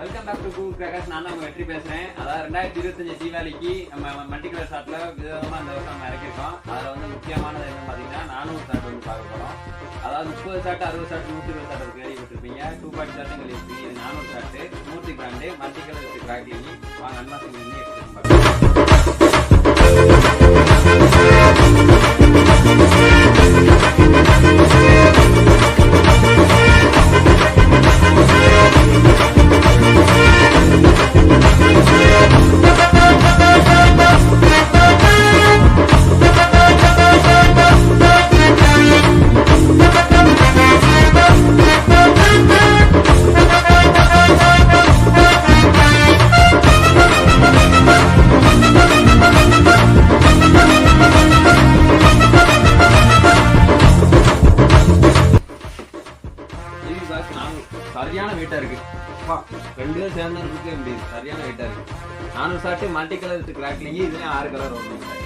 Welcome back to cool crackers. நான் தான் வெற்றி பேசுறேன். அதாவது 2025 தீபாவளிக்கு நம்ம மல்டி கலர் ஷார்ட்ல விதவிதமா இந்த வருஷம் நம்ம இறக்கிருக்கோம். அதில் வந்து முக்கியமானது என்ன பார்த்தீங்கன்னா 400 ஷார்ட் வந்து பார்க்க போகிறோம். அதாவது 30 ஷார்ட், 60 ஷார்ட், 120 ஷார்ட் இருக்கு கேள்விப்பட்டிருப்பீங்க. 2 ஷார்ட்டும் இருக்கு. இது 400 ஷார்ட் மூர்த்தி பிராண்டு மல்டி கலர் கிராக்கிங். வாங்க அன்பாக்சிங் பண்ணி சரியான வெயிட்டா இருக்கு. ரெண்டு சேர்ந்து இருக்கு. சரியான வெயிட்டா இருக்கு. 400 ஷார்ட் மல்டி கலர் கிராக்லிங். இதுலயும் 6 கலர் வரும்.